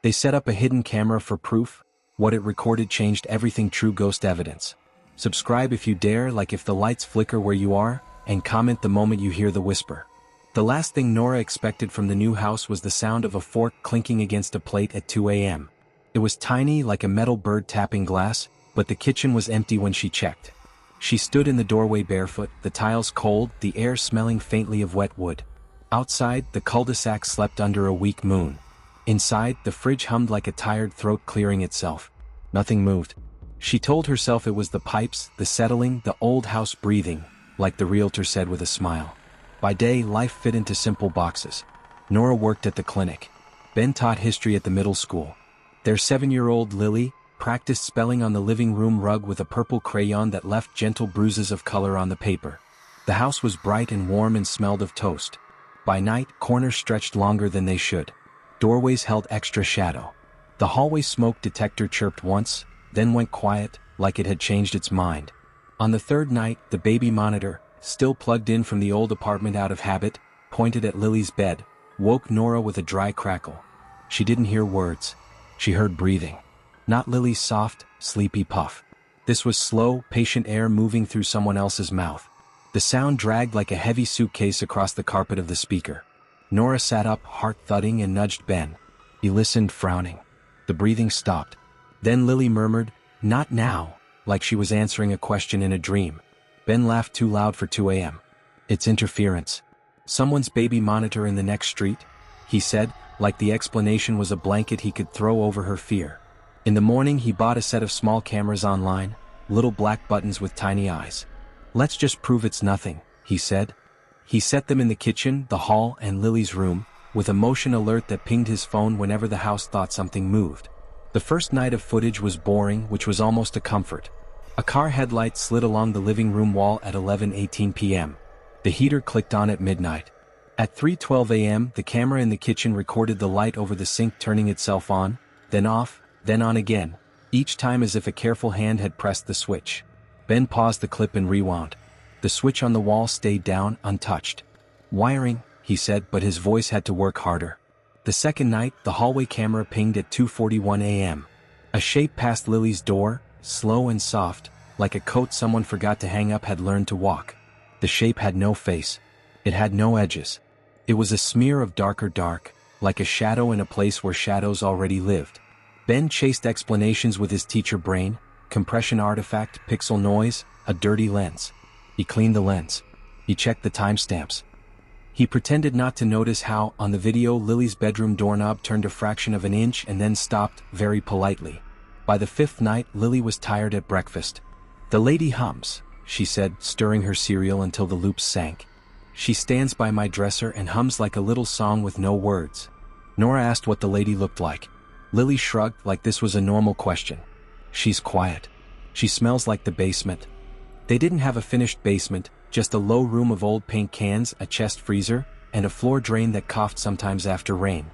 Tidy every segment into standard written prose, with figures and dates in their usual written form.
They set up a hidden camera for proof. What it recorded changed everything. True ghost evidence. Subscribe if you dare, like if the lights flicker where you are, and comment the moment you hear the whisper. The last thing Nora expected from the new house was the sound of a fork clinking against a plate at 2 a.m. It was tiny, like a metal bird tapping glass, but the kitchen was empty when she checked. She stood in the doorway barefoot, the tiles cold, the air smelling faintly of wet wood. Outside, the cul-de-sac slept under a weak moon. Inside, the fridge hummed like a tired throat clearing itself. Nothing moved. She told herself it was the pipes, the settling, the old house breathing, like the realtor said with a smile. By day, life fit into simple boxes. Nora worked at the clinic. Ben taught history at the middle school. Their 7-year-old Lily practiced spelling on the living room rug with a purple crayon that left gentle bruises of color on the paper. The house was bright and warm and smelled of toast. By night, corners stretched longer than they should. Doorways held extra shadow. The hallway smoke detector chirped once, then went quiet, like it had changed its mind. On the third night, the baby monitor, still plugged in from the old apartment out of habit, pointed at Lily's bed, woke Nora with a dry crackle. She didn't hear words. She heard breathing. Not Lily's soft, sleepy puff. This was slow, patient air moving through someone else's mouth. The sound dragged like a heavy suitcase across the carpet of the speaker. Nora sat up, heart thudding, and nudged Ben. He listened, frowning. The breathing stopped. Then Lily murmured, "Not now," like she was answering a question in a dream. Ben laughed too loud for 2 a.m. "It's interference. Someone's baby monitor in the next street," he said, like the explanation was a blanket he could throw over her fear. In the morning he bought a set of small cameras online, little black buttons with tiny eyes. "Let's just prove it's nothing," he said. He set them in the kitchen, the hall, and Lily's room, with a motion alert that pinged his phone whenever the house thought something moved. The first night of footage was boring, which was almost a comfort. A car headlight slid along the living room wall at 11:18 p.m. The heater clicked on at midnight. At 3:12 a.m., the camera in the kitchen recorded the light over the sink turning itself on, then off, then on again, each time as if a careful hand had pressed the switch. Ben paused the clip and rewound. The switch on the wall stayed down, untouched. "Wiring," he said, but his voice had to work harder. The second night, the hallway camera pinged at 2:41 a.m. A shape passed Lily's door, slow and soft, like a coat someone forgot to hang up had learned to walk. The shape had no face. It had no edges. It was a smear of darker dark, like a shadow in a place where shadows already lived. Ben chased explanations with his teacher brain: compression artifact, pixel noise, a dirty lens. He cleaned the lens. He checked the timestamps. He pretended not to notice how, on the video, Lily's bedroom doorknob turned a fraction of an inch and then stopped, very politely. By the fifth night, Lily was tired at breakfast. "The lady hums," she said, stirring her cereal until the loops sank. "She stands by my dresser and hums like a little song with no words." Nora asked what the lady looked like. Lily shrugged like this was a normal question. "She's quiet. She smells like the basement." They didn't have a finished basement, just a low room of old paint cans, a chest freezer, and a floor drain that coughed sometimes after rain.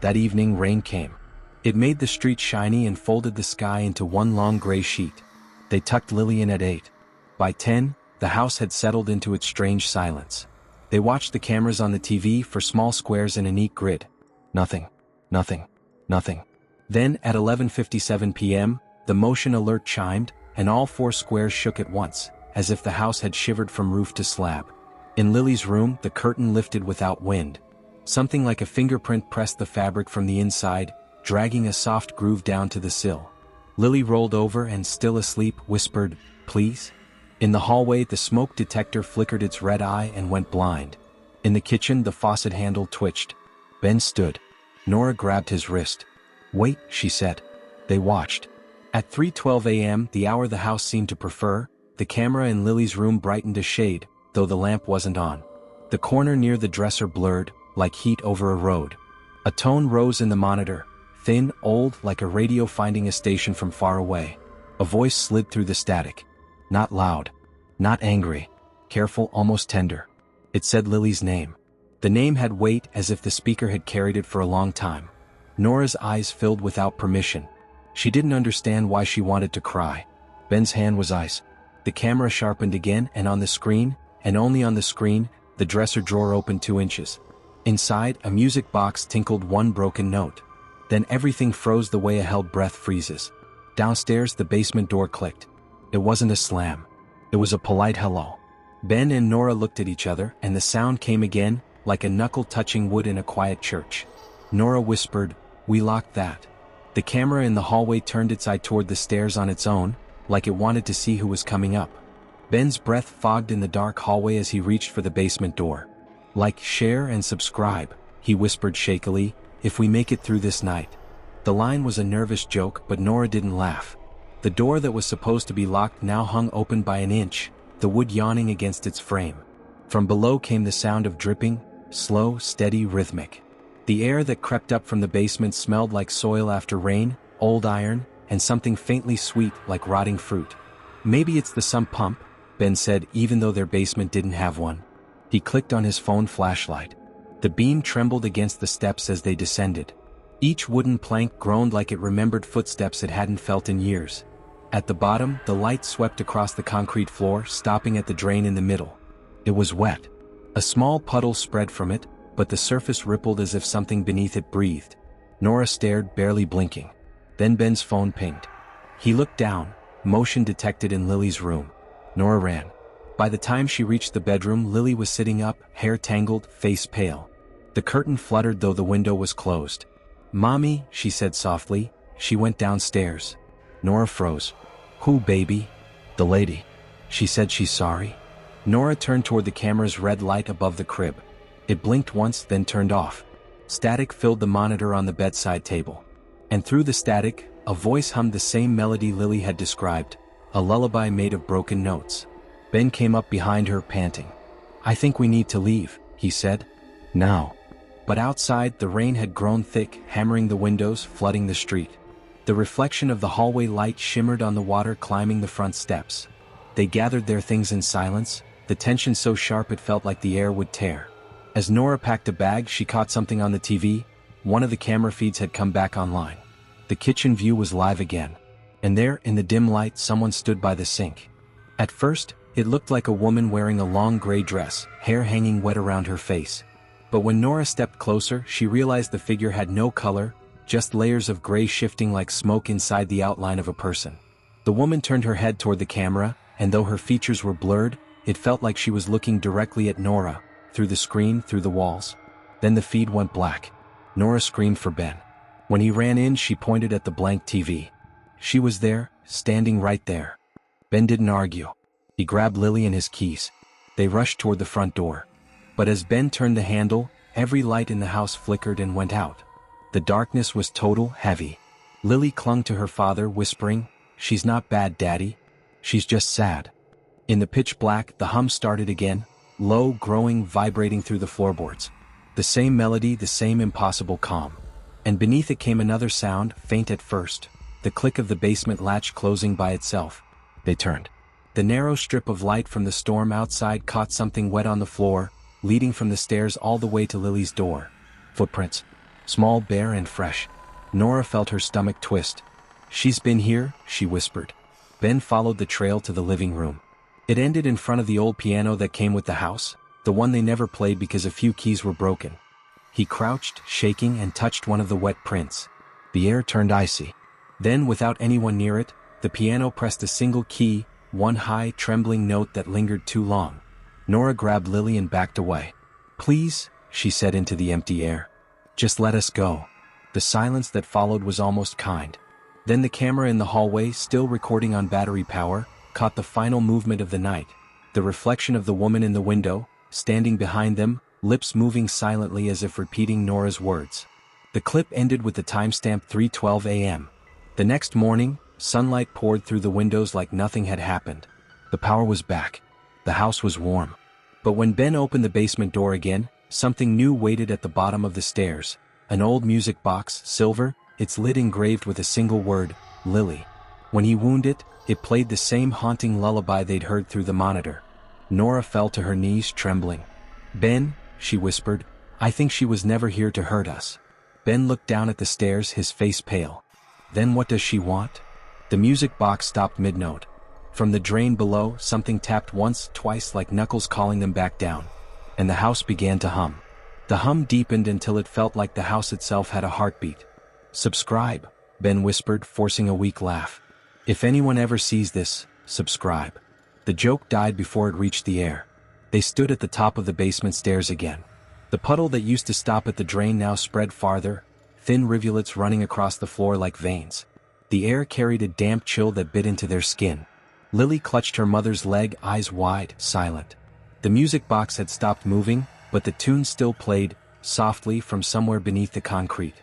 That evening, rain came. It made the street shiny and folded the sky into one long gray sheet. They tucked Lily in at 8. By 10, the house had settled into its strange silence. They watched the cameras on the TV for small squares in a neat grid. Nothing. Nothing. Nothing. Then, at 11:57 p.m., the motion alert chimed, and all 4 squares shook at once, as if the house had shivered from roof to slab. In Lily's room, the curtain lifted without wind. Something like a fingerprint pressed the fabric from the inside, dragging a soft groove down to the sill. Lily rolled over and, still asleep, whispered, "Please?" In the hallway, the smoke detector flickered its red eye and went blind. In the kitchen, the faucet handle twitched. Ben stood. Nora grabbed his wrist. "Wait," she said. They watched. At 3:12 a.m., the hour the house seemed to prefer, the camera in Lily's room brightened a shade, though the lamp wasn't on. The corner near the dresser blurred, like heat over a road. A tone rose in the monitor, thin, old, like a radio finding a station from far away. A voice slid through the static. Not loud. Not angry. Careful, almost tender. It said Lily's name. The name had weight, as if the speaker had carried it for a long time. Nora's eyes filled without permission. She didn't understand why she wanted to cry. Ben's hand was ice. The camera sharpened again, and on the screen, and only on the screen, the dresser drawer opened 2 inches. Inside, a music box tinkled one broken note. Then everything froze the way a held breath freezes. Downstairs, the basement door clicked. It wasn't a slam. It was a polite hello. Ben and Nora looked at each other, and the sound came again, like a knuckle touching wood in a quiet church. Nora whispered, "We locked that." The camera in the hallway turned its eye toward the stairs on its own, like it wanted to see who was coming up. Ben's breath fogged in the dark hallway as he reached for the basement door. "Like, share, and subscribe," he whispered shakily, "if we make it through this night." The line was a nervous joke, but Nora didn't laugh. The door that was supposed to be locked now hung open by an inch, the wood yawning against its frame. From below came the sound of dripping, slow, steady, rhythmic. The air that crept up from the basement smelled like soil after rain, old iron, and something faintly sweet like rotting fruit. "Maybe it's the sump pump," Ben said, even though their basement didn't have one. He clicked on his phone flashlight. The beam trembled against the steps as they descended. Each wooden plank groaned like it remembered footsteps it hadn't felt in years. At the bottom, the light swept across the concrete floor, stopping at the drain in the middle. It was wet. A small puddle spread from it, but the surface rippled as if something beneath it breathed. Nora stared, barely blinking. Then Ben's phone pinged. He looked down, motion detected in Lily's room. Nora ran. By the time she reached the bedroom, Lily was sitting up, hair tangled, face pale. The curtain fluttered though the window was closed. "Mommy," she said softly. She went downstairs. Nora froze. "Who, baby?" "The lady. She said she's sorry." Nora turned toward the camera's red light above the crib. It blinked once, then turned off. Static filled the monitor on the bedside table. And through the static, a voice hummed the same melody Lily had described, a lullaby made of broken notes. Ben came up behind her, panting. "I think we need to leave," he said. "Now." But outside, the rain had grown thick, hammering the windows, flooding the street. The reflection of the hallway light shimmered on the water climbing the front steps. They gathered their things in silence, the tension so sharp it felt like the air would tear. As Nora packed a bag, she caught something on the TV. One of the camera feeds had come back online. The kitchen view was live again. And there, in the dim light, someone stood by the sink. At first, it looked like a woman wearing a long gray dress, hair hanging wet around her face. But when Nora stepped closer, she realized the figure had no color, just layers of gray shifting like smoke inside the outline of a person. The woman turned her head toward the camera, and though her features were blurred, it felt like she was looking directly at Nora, through the screen, through the walls. Then the feed went black. Nora screamed for Ben. When he ran in, she pointed at the blank TV. She was there, standing right there. Ben didn't argue. He grabbed Lily and his keys. They rushed toward the front door. But as Ben turned the handle, every light in the house flickered and went out. The darkness was total, heavy. Lily clung to her father, whispering, "She's not bad, Daddy. She's just sad." In the pitch black, the hum started again, low, growing, vibrating through the floorboards. The same melody, the same impossible calm. And beneath it came another sound, faint at first, the click of the basement latch closing by itself. They turned. The narrow strip of light from the storm outside caught something wet on the floor, leading from the stairs all the way to Lily's door. Footprints. Small, bare, and fresh. Nora felt her stomach twist. "She's been here," she whispered. Ben followed the trail to the living room. It ended in front of the old piano that came with the house, the one they never played because a few keys were broken. He crouched, shaking, and touched one of the wet prints. The air turned icy. Then, without anyone near it, the piano pressed a single key, one high, trembling note that lingered too long. Nora grabbed Lily and backed away. "Please," she said into the empty air. "Just let us go." The silence that followed was almost kind. Then the camera in the hallway, still recording on battery power, caught the final movement of the night. The reflection of the woman in the window, standing behind them, lips moving silently as if repeating Nora's words. The clip ended with the timestamp 3:12 a.m. The next morning, sunlight poured through the windows like nothing had happened. The power was back. The house was warm. But when Ben opened the basement door again, something new waited at the bottom of the stairs. An old music box, silver, its lid engraved with a single word, Lily. When he wound it, it played the same haunting lullaby they'd heard through the monitor. Nora fell to her knees, trembling. "Ben," she whispered, "I think she was never here to hurt us." Ben looked down at the stairs, his face pale. "Then what does she want?" The music box stopped mid-note. From the drain below, something tapped once, twice like knuckles calling them back down. And the house began to hum. The hum deepened until it felt like the house itself had a heartbeat. Subscribe, Ben whispered, forcing a weak laugh. If anyone ever sees this, subscribe. The joke died before it reached the air. They stood at the top of the basement stairs again. The puddle that used to stop at the drain now spread farther, thin rivulets running across the floor like veins. The air carried a damp chill that bit into their skin. Lily clutched her mother's leg, eyes wide, silent. The music box had stopped moving, but the tune still played, softly from somewhere beneath the concrete.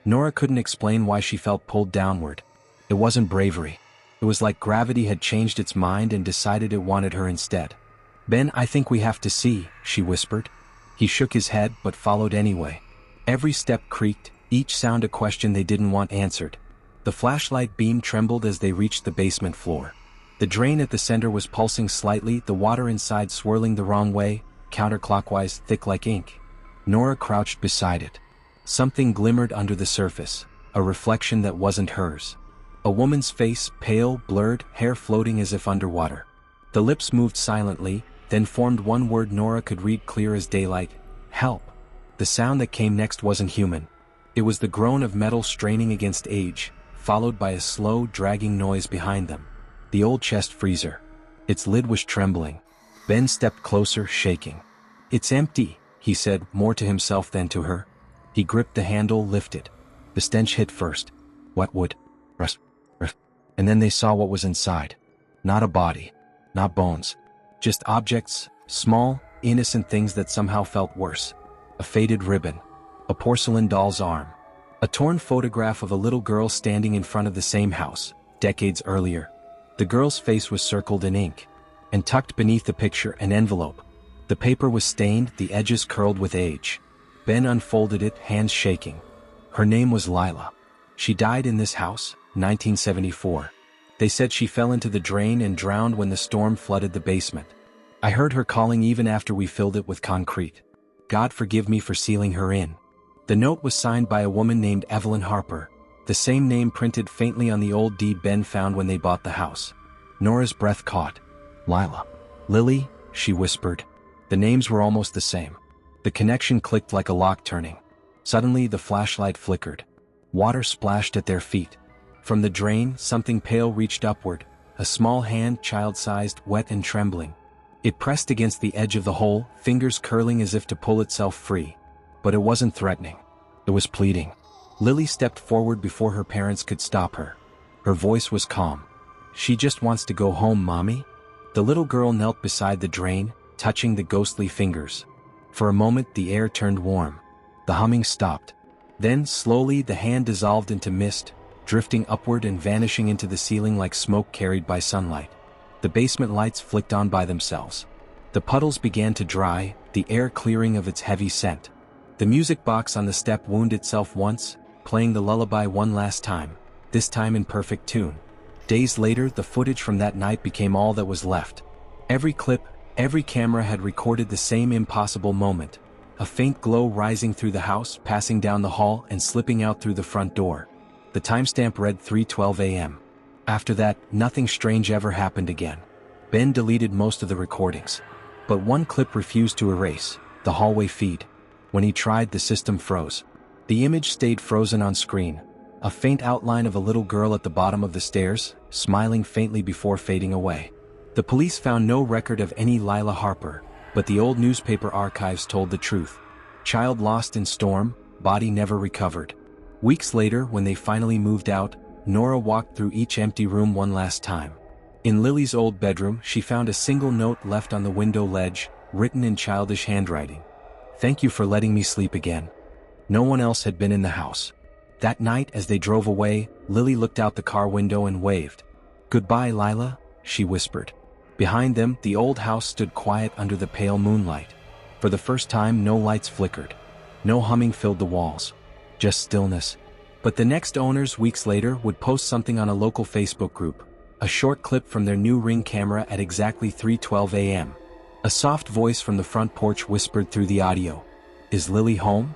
Nora couldn't explain why she felt pulled downward. It wasn't bravery. It was like gravity had changed its mind and decided it wanted her instead. Ben, I think we have to see, she whispered. He shook his head but followed anyway. Every step creaked, each sound a question they didn't want answered. The flashlight beam trembled as they reached the basement floor. The drain at the center was pulsing slightly, the water inside swirling the wrong way, counterclockwise, thick like ink. Nora crouched beside it. Something glimmered under the surface, a reflection that wasn't hers. A woman's face, pale, blurred, hair floating as if underwater. The lips moved silently, then formed one word Nora could read clear as daylight: help. The sound that came next wasn't human. It was the groan of metal straining against age, followed by a slow, dragging noise behind them. The old chest freezer. Its lid was trembling. Ben stepped closer, shaking. It's empty, he said, more to himself than to her. He gripped the handle, lifted. The stench hit first. Wet wood. Rust. And then they saw what was inside. Not a body. Not bones. Just objects, small, innocent things that somehow felt worse. A faded ribbon. A porcelain doll's arm. A torn photograph of a little girl standing in front of the same house, decades earlier. The girl's face was circled in ink. And tucked beneath the picture, an envelope. The paper was stained, the edges curled with age. Ben unfolded it, hands shaking. Her name was Lila. She died in this house, 1974. They said she fell into the drain and drowned when the storm flooded the basement. I heard her calling even after we filled it with concrete. God forgive me for sealing her in. The note was signed by a woman named Evelyn Harper, the same name printed faintly on the old deed Ben found when they bought the house. Nora's breath caught. Lila. Lily, she whispered. The names were almost the same. The connection clicked like a lock turning. Suddenly the flashlight flickered. Water splashed at their feet. From the drain, something pale reached upward, a small hand, child-sized, wet and trembling. It pressed against the edge of the hole, fingers curling as if to pull itself free. But it wasn't threatening. It was pleading. Lily stepped forward before her parents could stop her. Her voice was calm. She just wants to go home, Mommy. The little girl knelt beside the drain, touching the ghostly fingers. For a moment the air turned warm. The humming stopped. Then, slowly, the hand dissolved into mist, drifting upward and vanishing into the ceiling like smoke carried by sunlight. The basement lights flicked on by themselves. The puddles began to dry, the air clearing of its heavy scent. The music box on the step wound itself once, playing the lullaby one last time, this time in perfect tune. Days later, the footage from that night became all that was left. Every clip, every camera had recorded the same impossible moment. A faint glow rising through the house, passing down the hall and slipping out through the front door. The timestamp read 3:12 a.m. After that, nothing strange ever happened again. Ben deleted most of the recordings. But one clip refused to erase, the hallway feed. When he tried, the system froze. The image stayed frozen on screen. A faint outline of a little girl at the bottom of the stairs, smiling faintly before fading away. The police found no record of any Lila Harper, but the old newspaper archives told the truth. Child lost in storm, body never recovered. Weeks later, when they finally moved out, Nora walked through each empty room one last time. In Lily's old bedroom, she found a single note left on the window ledge, written in childish handwriting. Thank you for letting me sleep again. No one else had been in the house. That night, as they drove away, Lily looked out the car window and waved. Goodbye, Lila, she whispered. Behind them, the old house stood quiet under the pale moonlight. For the first time, no lights flickered. No humming filled the walls. Just stillness. But the next owners, weeks later, would post something on a local Facebook group. A short clip from their new Ring camera at exactly 3:12 a.m. A soft voice from the front porch whispered through the audio. Is Lily home?